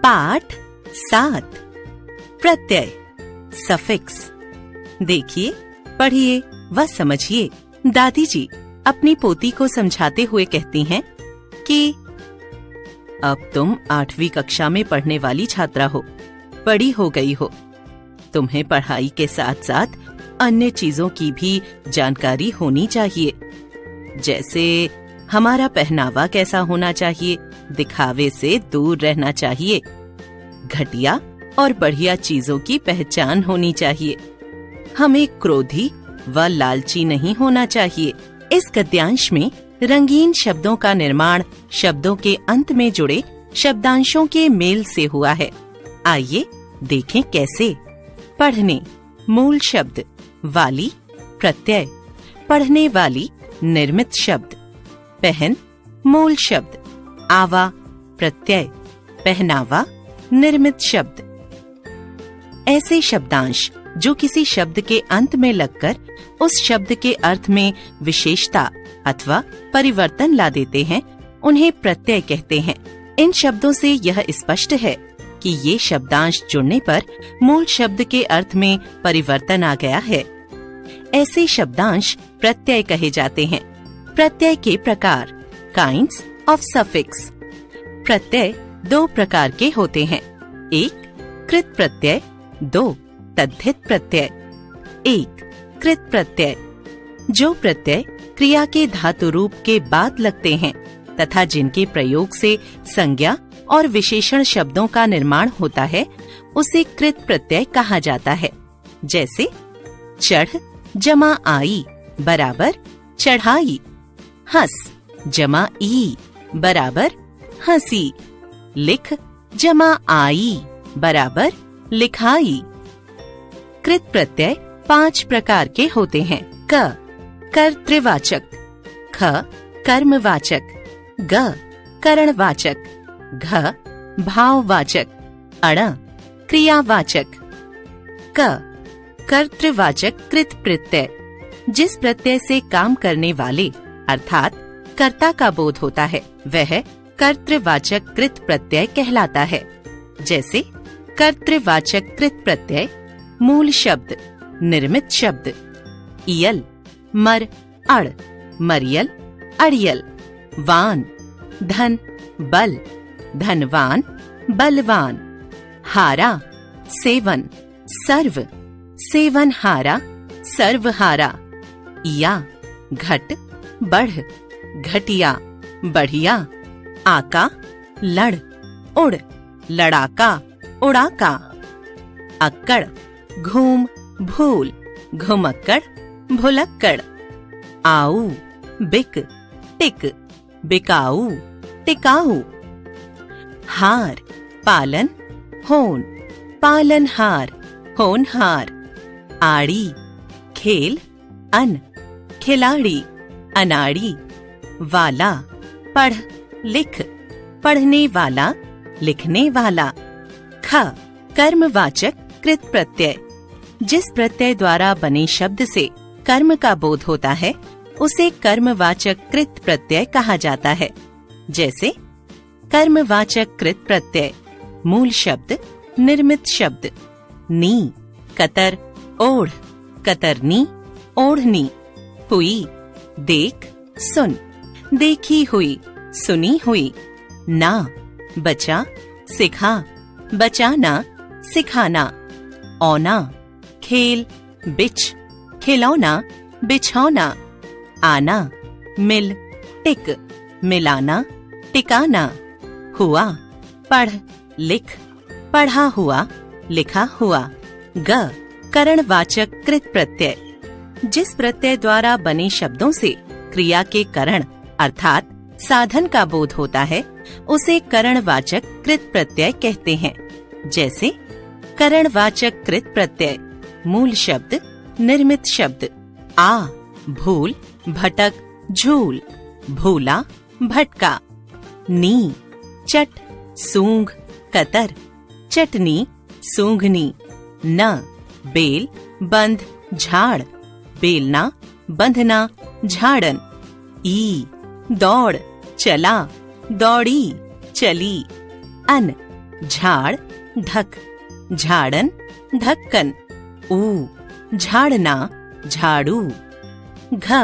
पाठ 7 प्रत्यय सफिक्स। देखिए, पढ़िए व समझिए। दादी जी अपनी पोती को समझाते हुए कहती हैं कि अब तुम 8वीं कक्षा में पढ़ने वाली छात्रा हो, बड़ी हो गई हो। तुम्हें पढ़ाई के साथ साथ अन्य चीजों की भी जानकारी होनी चाहिए, जैसे हमारा पहनावा कैसा होना चाहिए, दिखावे से दूर रहना चाहिए, घटिया और बढ़िया चीजों की पहचान होनी चाहिए। हमें क्रोधी व लालची नहीं होना चाहिए। इस गद्यांश में रंगीन शब्दों का निर्माण शब्दों के अंत में जुड़े शब्दांशों के मेल से हुआ है। आइए देखें कैसे। पढ़ने मूल शब्द, वाली प्रत्यय, पढ़ने वाली निर्मित शब्द। पहन मूल शब्द, आवा प्रत्यय, पहनावा निर्मित शब्द। ऐसे शब्दांश जो किसी शब्द के अंत में लगकर उस शब्द के अर्थ में विशेषता अथवा परिवर्तन ला देते हैं, उन्हें प्रत्यय कहते हैं। इन शब्दों से यह स्पष्ट है कि ये शब्दांश जुड़ने पर मूल शब्द के अर्थ में परिवर्तन आ गया है। ऐसे शब्दांश प्रत्यय कहे जाते हैं। प्रत्यय के प्रकार, काइंड्स ऑफ सफिक्स। प्रत्यय 2 प्रकार के होते हैं। 1 कृत प्रत्यय, 2 तद्धित प्रत्यय। 1 कृत प्रत्यय, जो प्रत्यय क्रिया के धातु रूप के बाद लगते हैं तथा जिनके प्रयोग से संज्ञा और विशेषण शब्दों का निर्माण होता है, उसे कृत प्रत्यय कहा जाता है। जैसे चढ़ जमा आई बराबर चढ़ाई, हंस जमा ई बराबर हंसी, लिख जमा आई बराबर लिखाई। कृत प्रत्यय 5 प्रकार के होते हैं। क कर्तृवाचक, ख कर्मवाचक, ग करणवाचक, घ भाववाचक, अण क्रियावाचक। क कर्तृवाचक कृत प्रत्यय, जिस प्रत्यय से काम करने वाले अर्थात कर्ता का बोध होता है, वह कर्तृवाचक कृत प्रत्यय कहलाता है। जैसे कर्तृवाचक कृत प्रत्यय मूल शब्द, निर्मित शब्द। इयल मर अड़, मरियल अड़ियल। वान धन बल, धनवान बलवान। हारा सेवन, सर्व सेवनहारा सर्वहारा। या घट बढ़, घटिया बढ़िया। आका लड़, उड़ लड़ाका उड़ाका। अक्कड़ घूम भूल, घुमक्कड़ भुलक्कड़। आऊ बिक, टिक बिकाऊ टिकाऊ। हार पालन होन, पालनहार होनहार। आड़ी खेल अन, खिलाड़ी अनाड़ी। वाला पढ़ लिख, पढ़ने वाला लिखने वाला। ख कर्मवाचक कृत प्रत्यय, जिस प्रत्यय द्वारा बने शब्द से कर्म का बोध होता है, उसे कर्मवाचक कृत प्रत्यय कहा जाता है। जैसे कर्मवाचक कृत प्रत्यय मूल शब्द, निर्मित शब्द। नी कतर ओढ़, कतरनी ओढ़नी। हुई देख सुन, देखी हुई सुनी हुई। ना बचा सिखा, बचाना सिखाना। औना खेल बिछ, खिलौना बिछौना। आना मिल टिक, मिलाना टिकाना। हुआ पढ़ लिख, पढ़ा हुआ लिखा हुआ। ग करणवाचक कृत प्रत्यय, जिस प्रत्यय द्वारा बने शब्दों से क्रिया के करण अर्थात साधन का बोध होता है, उसे करणवाचक कृत प्रत्यय कहते हैं। जैसे करणवाचक कृत प्रत्यय मूल शब्द, निर्मित शब्द। आ भूल भटक झूल, भूला भटका। नी चट सूंघ कतर, चटनी सूंघनी। न बेल बंध झाड़, बेलना बंधना झाड़न। ई दौड़ चला, दौड़ी चली। अन झाड़ ढक, झाड़न ढक्कन। ऊ झाड़ना झाड़ू। घ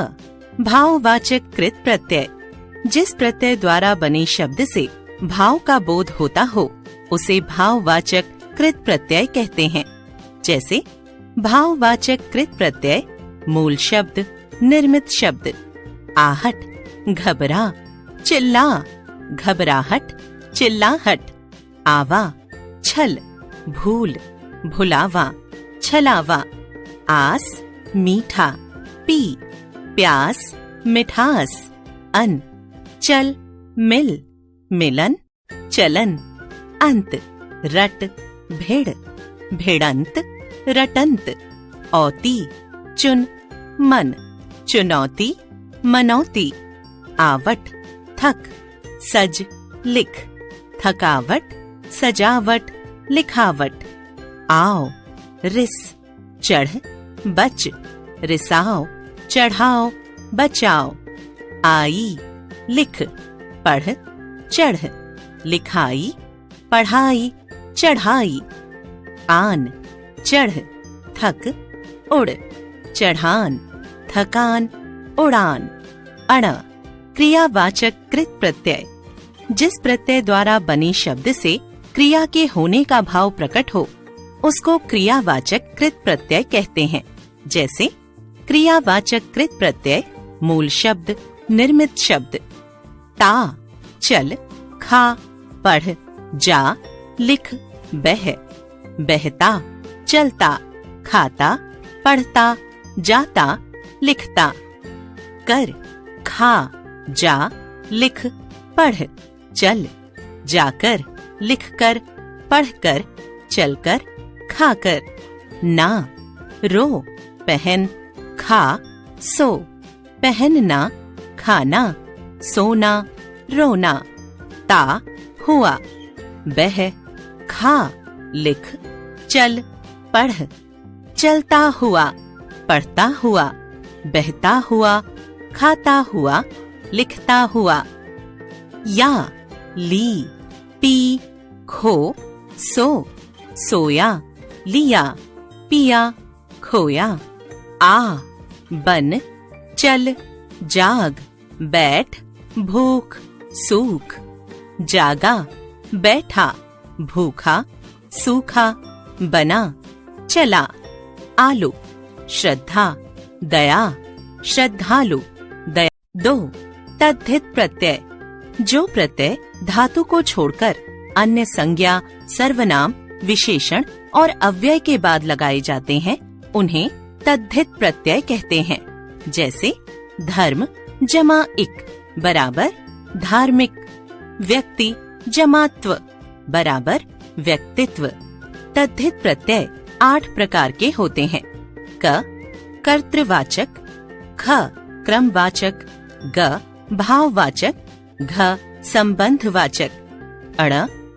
भाववाचक कृत प्रत्यय, जिस प्रत्यय द्वारा बने शब्द से भाव का बोध होता हो उसे भाववाचक कृत प्रत्यय कहते हैं। जैसे भाववाचक कृत प्रत्यय मूल शब्द, निर्मित शब्द। आहट घबरा, चिल्ला, घबराहट, चिल्लाहट। आवा छल, भूल, भुलावा, छलावा। आस मीठा, पी प्यास, मिठास। अन चल, मिल, मिलन, चलन। अंत रट, भिड़, भिड़ंत, रटंत। औती चुन, मन, चुनौती, मनौती। आवट थक, सज, लिख, थकावट, सजावट, लिखावट। आओ रिस, चढ़, बच, रिसाओ, चढ़ाओ, बचाओ। आई लिख, पढ़, चढ़, लिखाई, पढ़ाई, चढ़ाई। आन चढ़, थक, उड़, चढ़ान, थकान, उड़ान। अण क्रियावाचक कृत प्रत्यय, जिस प्रत्यय द्वारा बने शब्द से क्रिया के होने का भाव प्रकट हो उसको क्रियावाचक कृत प्रत्यय कहते हैं। जैसे क्रियावाचक कृत प्रत्यय मूल शब्द, निर्मित शब्द। ता चल, खा, पढ़, जा, लिख, बह, बहता, चलता, खाता, पढ़ता, जाता, लिखता। कर खा, जा, लिख, पढ़, चल, जाकर, लिखकर, पढ़कर, चलकर, खाकर। ना रो, पहन, खा, सो, पहनना, खाना, सोना, रोना। ता हुआ, बह, खा, लिख, चल, पढ़, चलता हुआ, पढ़ता हुआ, बहता हुआ, खाता हुआ, लिखता हुआ। या ली, पी, खो, सो, सोया, लिया, पिया, खोया। आ बन, चल, जाग, बैठ, भूख, सूख। जागा, बैठा, भूखा, सूखा, बना, चला। आलू श्रद्धा, दया, श्रद्धालु, दया। दो तद्धित प्रत्यय, जो प्रत्यय धातु को छोड़कर अन्य संज्ञा, सर्वनाम, विशेषण और अव्यय के बाद लगाए जाते हैं उन्हें तद्धित प्रत्यय कहते हैं। जैसे धर्म जमा इक बराबर धार्मिक। व्यक्ति जमात्व बराबर व्यक्तित्व। तद्धित प्रत्यय 8 प्रकार के होते हैं। क कर्तृवाचक, ख क्रमवाचक, ग भाववाचक, घ संबंधवाचक, अण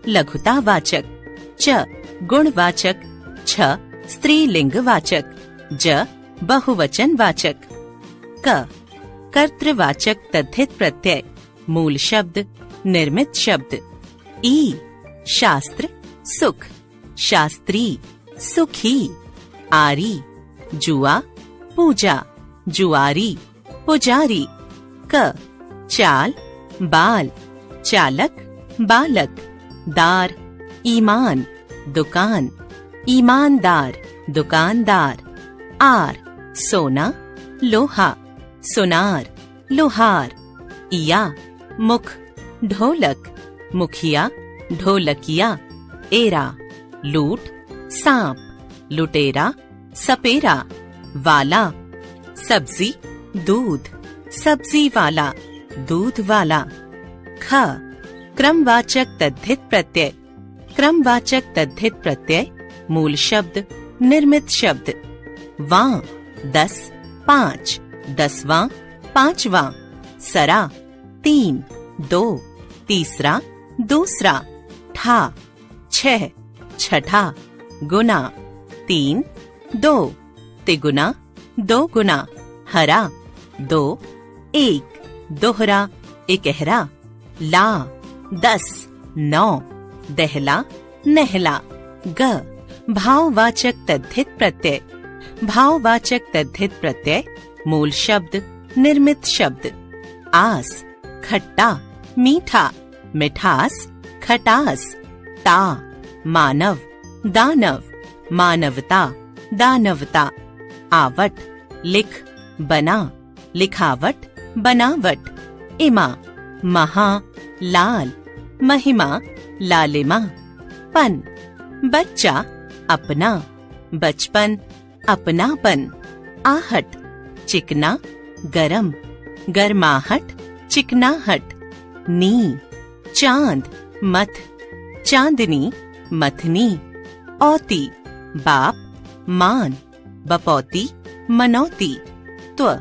लघुतावाचक, च गुणवाचक, छ स्त्रीलिंगवाचक, ज बहुवचनवाचक। क कर्तृवाचक तद्धित प्रत्यय मूल शब्द, निर्मित शब्द। ई शास्त्र सुख, शास्त्री, सुखी। आरी जुआ, पूजा, जुआरी, पुजारी। क चाल, बाल, चालक, बालक। दार ईमान, दुकान, ईमानदार, दुकानदार। आर सोना, लोहा, सुनार, लोहार। इया मुख, ढोलक, मुखिया, ढोलकिया। एरा लूट, सांप, लुटेरा, सपेरा। वाला सब्जी, दूध, सब्जी वाला, दूध वाला। ख क्रमवाचक तद्धित प्रत्यय, क्रमवाचक तद्धित प्रत्यय मूल शब्द, निर्मित शब्द। वां 10, 5, 10वां, 5वां। सरा 3, 2, तीसरा, दूसरा। ठा 6, छठा। गुना 3, 2, तिगुना, 2 गुना। हरा 2, 1, दोहरा, इकहरा। ला 10, 9, दहला, नहला। ग भाववाचक तद्धित प्रत्यय। भाववाचक तद्धित प्रत्यय मूल शब्द निर्मित शब्द। आस खट्टा मीठा मिठास खटास। ता मानव दानव मानवता दानवता। आवट लिख बना लिखावट बनावट। इमा महा लाल महिमा लालिमा। पन बच्चा अपना बचपन अपनापन। आहट चिकना गरम गर्माहट चिकनाहट। नी चांद मथ चांदनी मथनी। औती बाप मान बपौती मनौती। त्व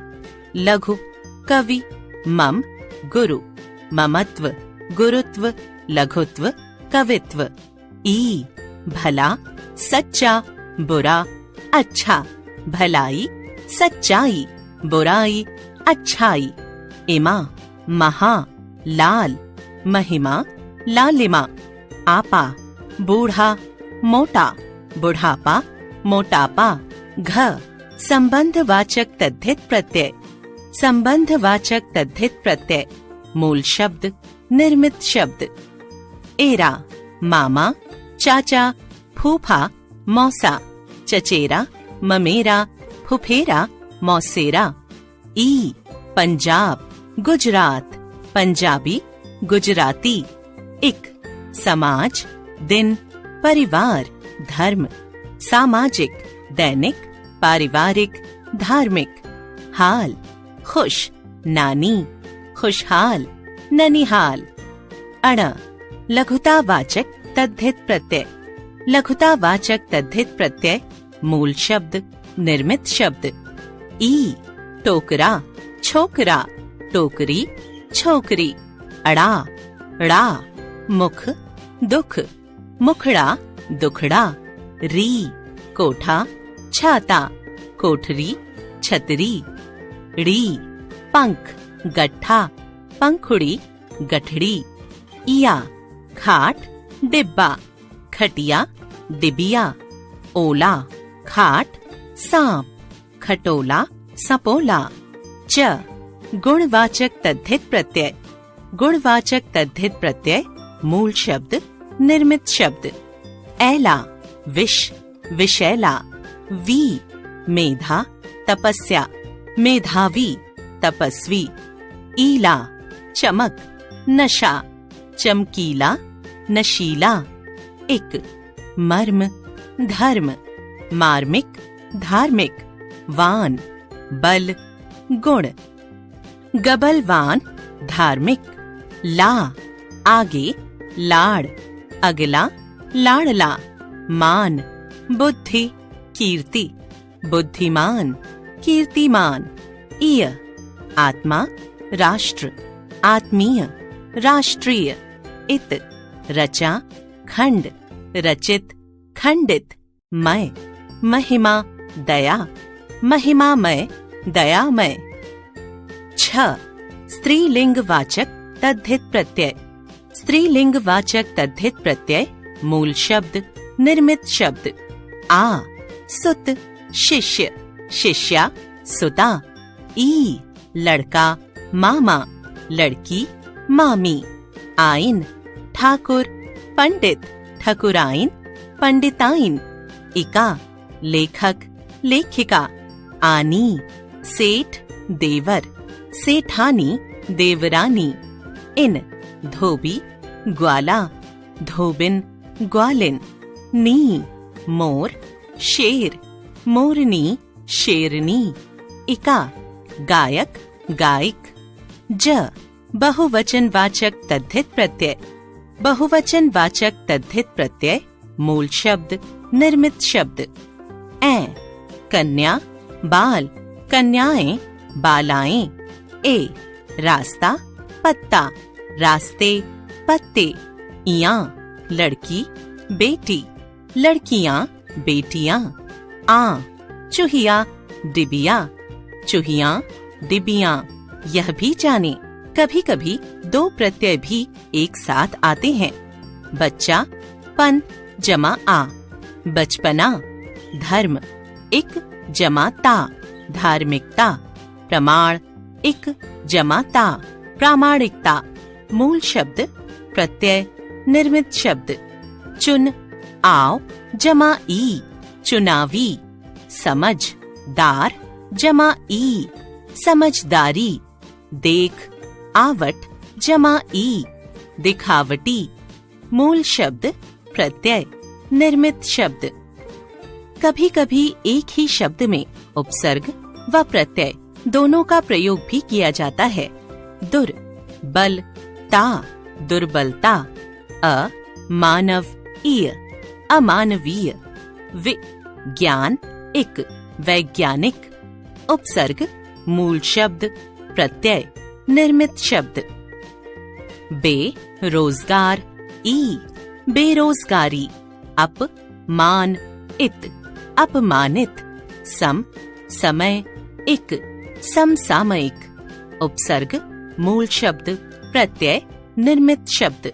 लघु कवि मम गुरु ममत्व गुरुत्व लघुत्व कवित्व। ई भला सच्चा बुरा अच्छा भलाई सच्चाई बुराई अच्छाई। इमा महा लाल महिमा लालिमा। आपा बूढ़ा मोटा बुढ़ापा मोटापा। घ संबंधवाचक तद्धित प्रत्यय। संबंधवाचक तद्धित प्रत्यय मूल शब्द निर्मित शब्द। एरा मामा चाचा फूफा मौसा। चचेरा ममेरा फुफेरा मौसेरा। ई पंजाब गुजरात पंजाबी गुजराती। इक समाज दिन परिवार धर्म। सामाजिक दैनिक पारिवारिक धार्मिक। हाल खुश नानी खुशहाल ननिहाल। अण लघुतावाचक तद्धित प्रत्यय। लघुतावाचक तद्धित प्रत्यय मूल शब्द निर्मित शब्द। ई टोकरा छोकरा टोकरी छोकरी। अड़ा ड़ा मुख दुख मुखड़ा दुखड़ा। री कोठा छाता कोठरी छतरी। ड़ी पंख गट्ठा पंखुड़ी गठड़ी। इया खाट डिब्बा खटिया डिबिया। ओला खाट सांप खटोला सपोला। च गुणवाचक तद्धित प्रत्यय। गुणवाचक तद्धित प्रत्यय मूल शब्द निर्मित शब्द। ऐला विष विषैला। वी मेधा तपस्या मेधावी तपस्वी। ईला चमक नशा चमकीला नशीला। इक मर्म धर्म मार्मिक धार्मिक। वान बल गुण गबलवान धार्मिक। ला आगे लाड़ अगला लाड़ला। मान बुद्धि कीर्ति बुद्धिमान कीर्तिमान। इय आत्मा राष्ट्र आत्मीय राष्ट्रीय। इत रचा खंड रचित खंडित। मय महिमा दया महिमामय दयामय। छ स्त्रीलिंग वाचक तद्धित प्रत्यय। स्त्रीलिंग वाचक तद्धित प्रत्यय मूल शब्द निर्मित शब्द। आ सुत शिष्य शिष्या सुता। ई लड़का मामा लड़की मामी। आइन ठाकुर पंडित ठकुराइन पंडिताइन। इका लेखक लेखिका। आनी सेठ देवर सेठानी देवरानी। इन धोबी ग्वाला धोबिन ग्वालिन। नी मोर शेर मोरनी शेरनी। इका गायक गायिक। ज बहुवचनवाचक तद्धित प्रत्यय। बहुवचनवाचक तद्धित प्रत्यय मूल शब्द निर्मित शब्द। ऐ कन्या बाल कन्याएं बालाएं। ए रास्ता पत्ता रास्ते पत्ते। इयां लड़की बेटी लड़कियां बेटियां। आ चूहिया डिबिया चूहियां डिबियां। यह भी जाने कभी कभी दो प्रत्यय भी एक साथ आते हैं। बच्चा पन जमा आ, बचपना। धर्म इक जमा ता, धार्मिकता। प्रमाण इक जमा ता, प्रामाणिकता। मूल शब्द प्रत्यय निर्मित शब्द। चुन आओ जमा ई, चुनावी। समझ दार जमा ई, समझदारी। देख आवट जमा ई, दिखावटी। मूल शब्द प्रत्यय निर्मित शब्द। कभी कभी एक ही शब्द में उपसर्ग व प्रत्यय दोनों का प्रयोग भी किया जाता है। दुर बल ता, दुर्बलता। अ मानवीय, अमानवीय। ज्ञान इक, वैज्ञानिक। उपसर्ग मूल शब्द प्रत्यय निर्मित शब्द। बेरोजगार ई, बेरोजगारी। अप मान इत, अपमानित। सम समय इक, समसामयिक। उपसर्ग मूल शब्द प्रत्यय निर्मित शब्द।